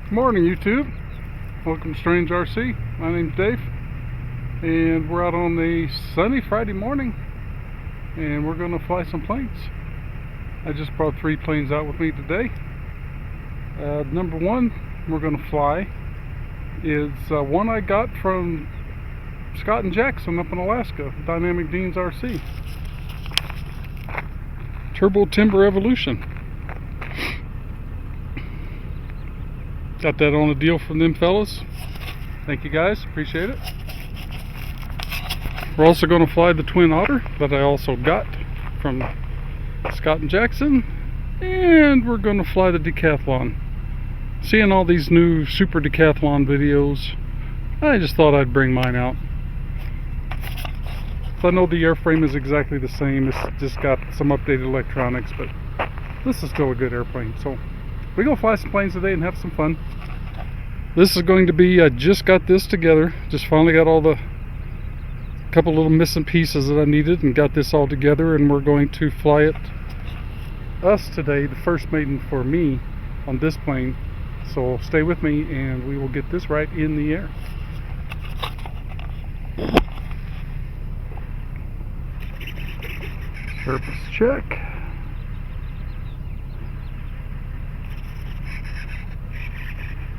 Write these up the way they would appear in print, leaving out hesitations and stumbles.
Morning, YouTube. Welcome to Strange RC. My name's Dave, and we're out on a sunny Friday morning, and we're going to fly some planes. I just brought 3 planes out with me today. Number one we're going to fly is one I got from Scott and Jackson up in Alaska, Dynamic Deans RC. Turbo Timber Evolution. Got that on a deal from them fellas. Thank you guys, appreciate it. We're also going to fly the Twin Otter that I also got from Scott and Jackson. And we're going to fly the Decathlon. Seeing all these new Super Decathlon videos, I just thought I'd bring mine out. So I know the airframe is exactly the same, it's just got some updated electronics, but this is still a good airplane. So we're going to fly some planes today and have some fun. This is going to be, I just got this together. Just finally got all the couple little missing pieces that I needed and got this all together, and we're going to fly it us today, the first maiden for me on this plane. So stay with me and we will get this right in the air. Surface check.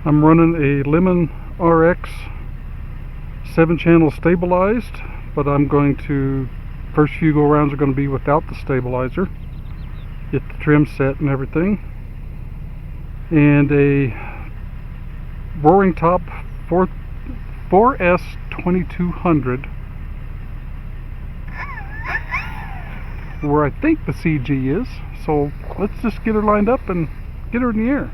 I'm running a Lemon RX 7-channel stabilized, but I'm going to, first few go rounds are going to be without the stabilizer. Get the trim set and everything. And a Roaring Top 4S 2200, where I think the CG is. So let's just get her lined up and get her in the air.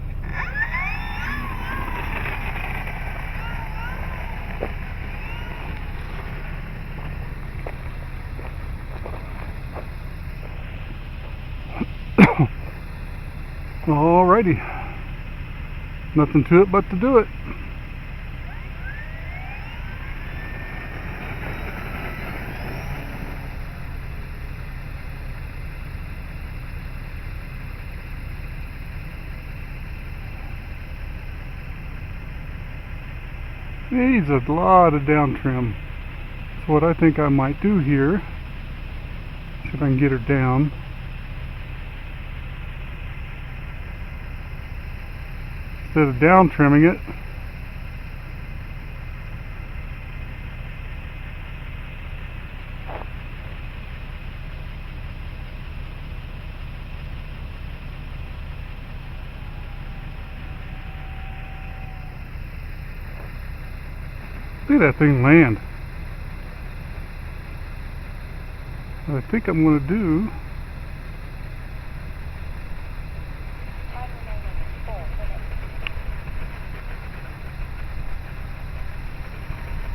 Alrighty, nothing to it but to do it. Needs a lot of down trim. So what I think I might do here, see if I can get her down. Instead of down trimming it, look at that thing land. What I think I'm going to do,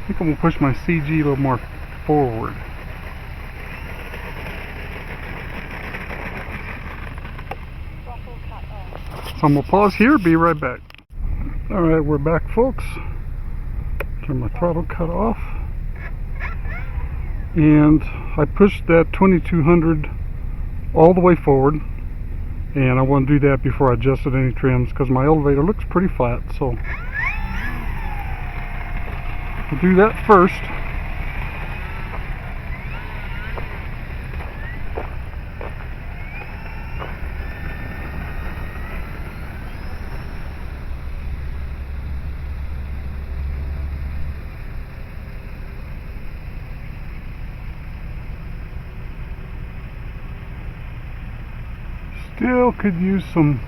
I think I'm going to push my CG a little more forward. So I'm going to pause here, be right back. Alright, we're back, folks. Turn my throttle cut off. And I pushed that 2200 all the way forward. And I want to do that before I adjusted any trims, because my elevator looks pretty flat. So I'll do that first. Still could use some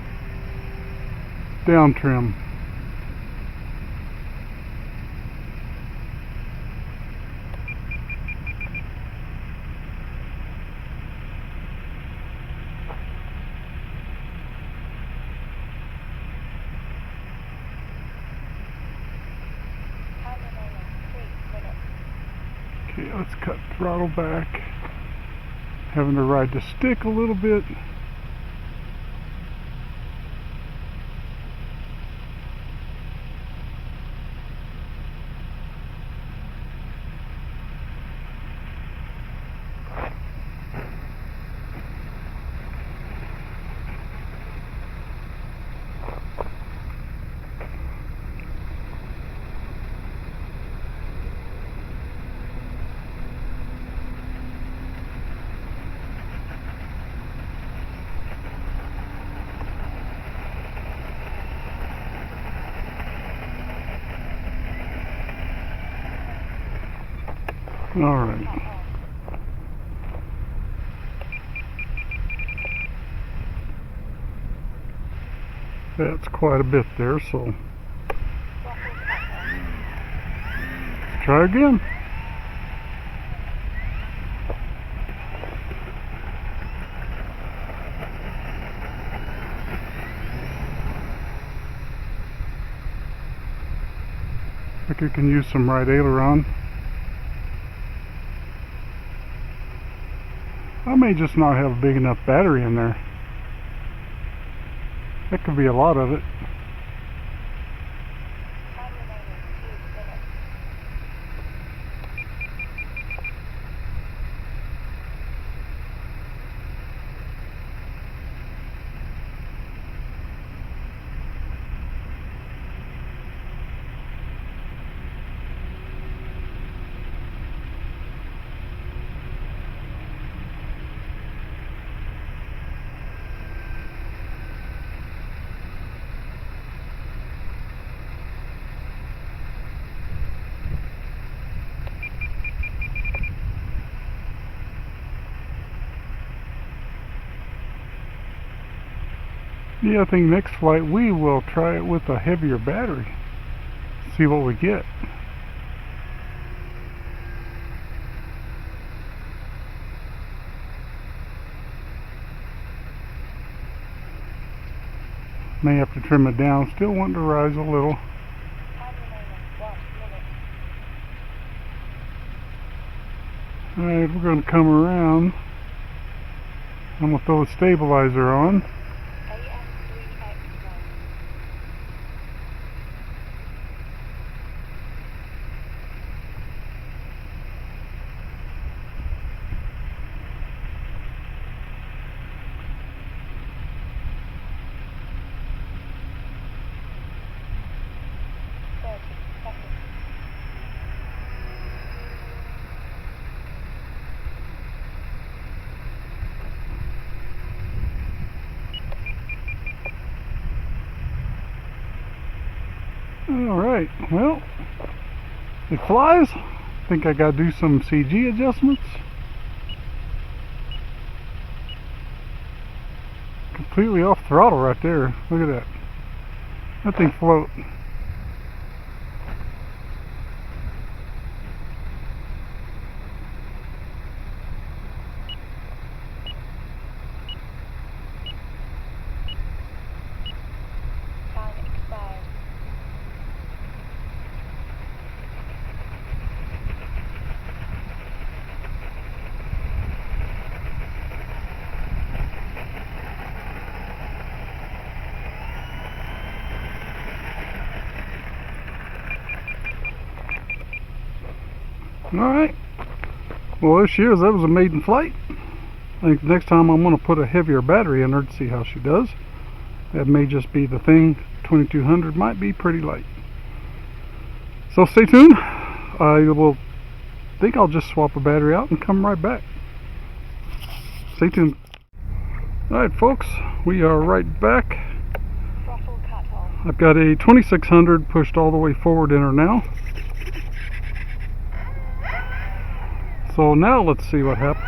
down trim. Okay, let's cut throttle back. Having to ride the stick a little bit. Alright. That's quite a bit there, so let's try again. I think we can use some right aileron. I may just not have a big enough battery in there. That could be a lot of it. Yeah, I think next flight we will try it with a heavier battery. See what we get. May have to trim it down. Still wanting to rise a little. Alright, we're going to come around. I'm going to throw the stabilizer on. Alright, well, it flies. I think I gotta do some CG adjustments. Completely off throttle right there. Look at that. That thing float. Alright, well there she is. That was a maiden flight. I think next time I'm going to put a heavier battery in her to see how she does. That may just be the thing. 2200 might be pretty light. So stay tuned. I think I'll just swap a battery out and come right back. Stay tuned. Alright folks, we are right back. I've got a 2600 pushed all the way forward in her now. So now let's see what happens.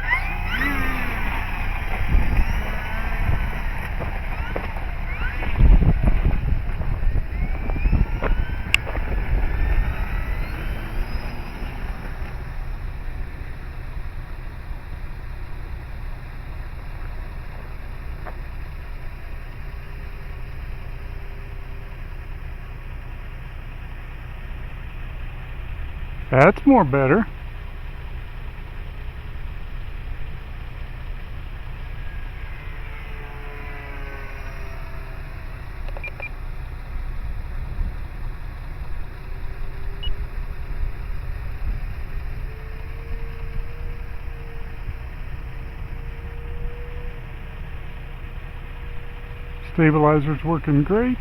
That's more better. Stabilizer's working great.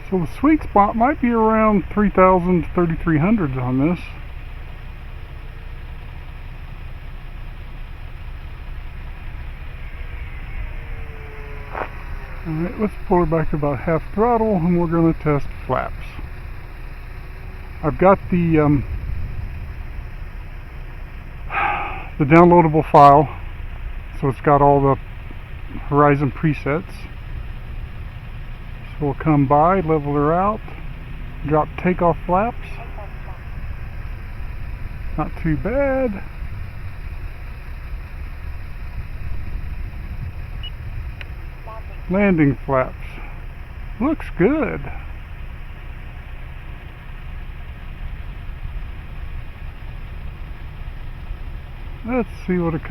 So the sweet spot might be around 3,000 to 3,300s on this. Alright, Alright, let's pull her back to about half throttle and we're going to test flaps. I've got the downloadable file, so it's got all the Horizon presets. So we'll come by, level her out, drop takeoff flaps. Not too bad. Landing flaps. Looks good. Let's see what it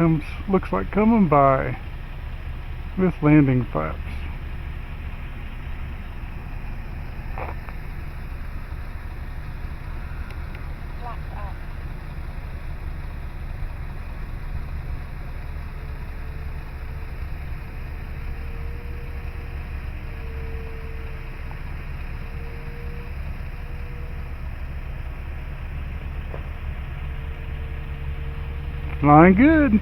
looks like coming by with landing flaps. Flying good.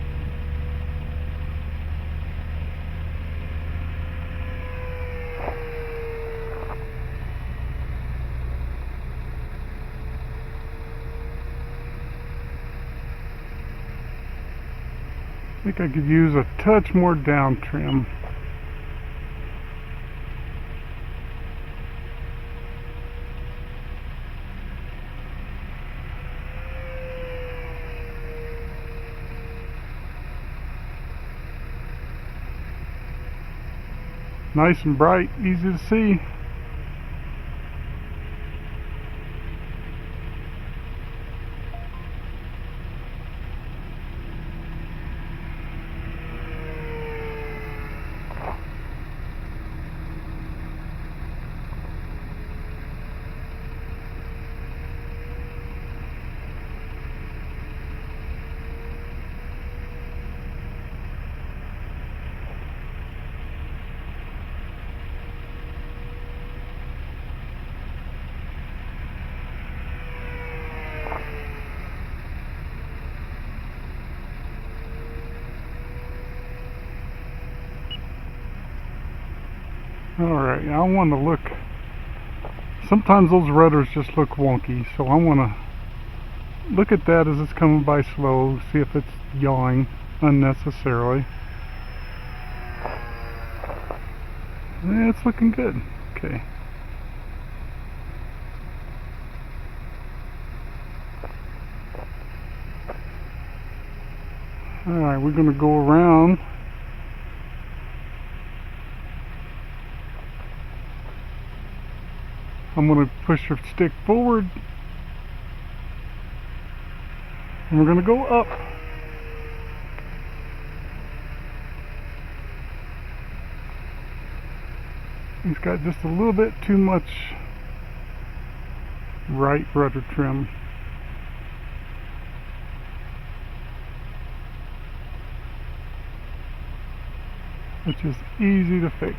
I think I could use a touch more down trim. Nice and bright, easy to see. Alright, I want to look, sometimes those rudders just look wonky, so I want to look at that as it's coming by slow, see if it's yawing unnecessarily. Yeah, it's looking good. Okay. Alright, we're going to go around. I'm going to push your stick forward and we're going to go up. He's got just a little bit too much right rudder trim. Which is easy to fix.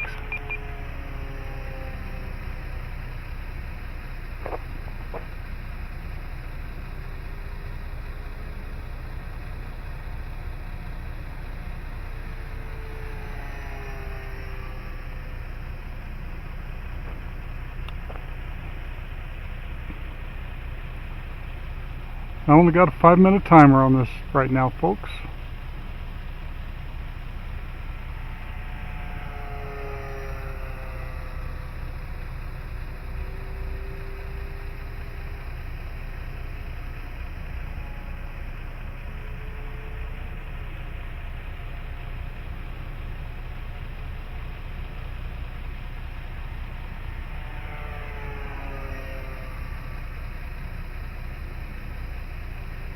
I only got a 5-minute timer on this right now, folks.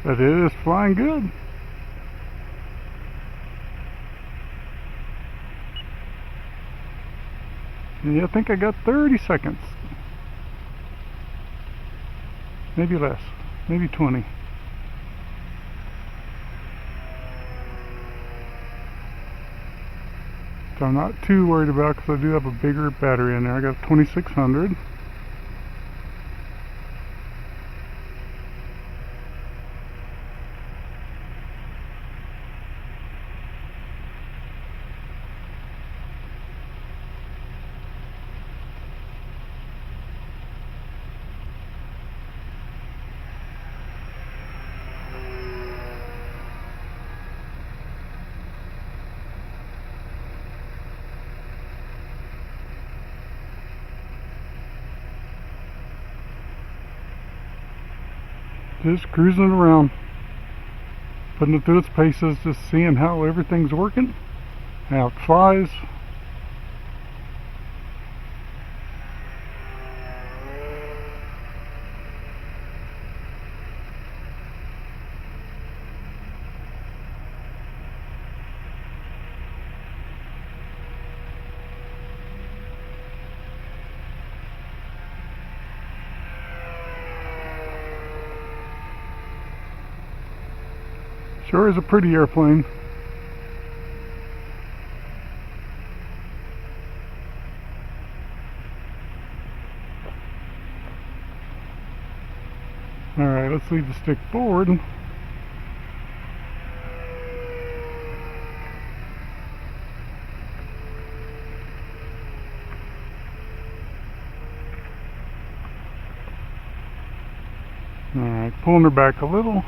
But it is flying good. Yeah, I think I got 30 seconds. Maybe less. Maybe 20. So I'm not too worried about because I do have a bigger battery in there. I got 2600. Just cruising around, putting it through its paces, just seeing how everything's working, how it flies. Sure is a pretty airplane. Alright, let's leave the stick forward. Alright, pulling her back a little.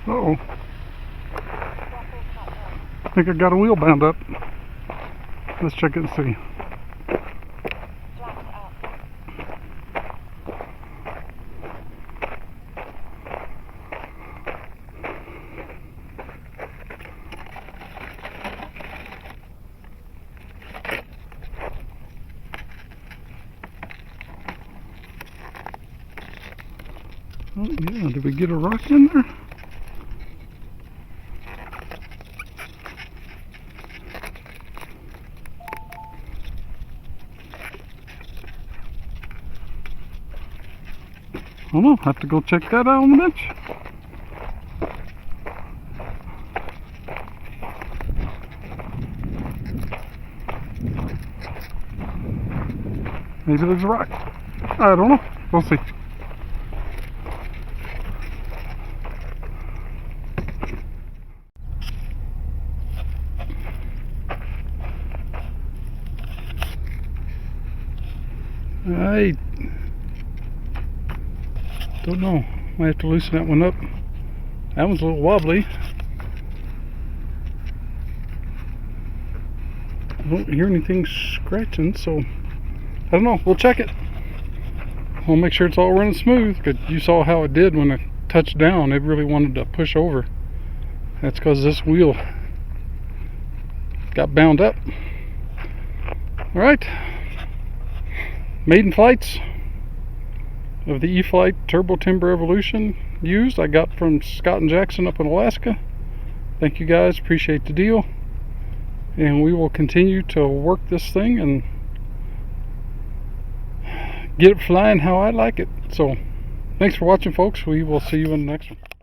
Uh-oh. I think I got a wheel bound up. Let's check it and see. Oh yeah, did we get a rock in there? I don't know, have to go check that out on the bench. Maybe there's a rock. I don't know, we'll see. I don't know. Might have to loosen that one up. That one's a little wobbly. I don't hear anything scratching, so I don't know. We'll check it. We'll make sure it's all running smooth, because you saw how it did when I touched down. It really wanted to push over. That's because this wheel got bound up. Alright. Maiden flights of the Eflite Turbo Timber Evolution used. I got from Scott and Jackson up in Alaska. Thank you guys, appreciate the deal. And we will continue to work this thing and get it flying how I like it. So thanks for watching, folks. We will see you in the next one.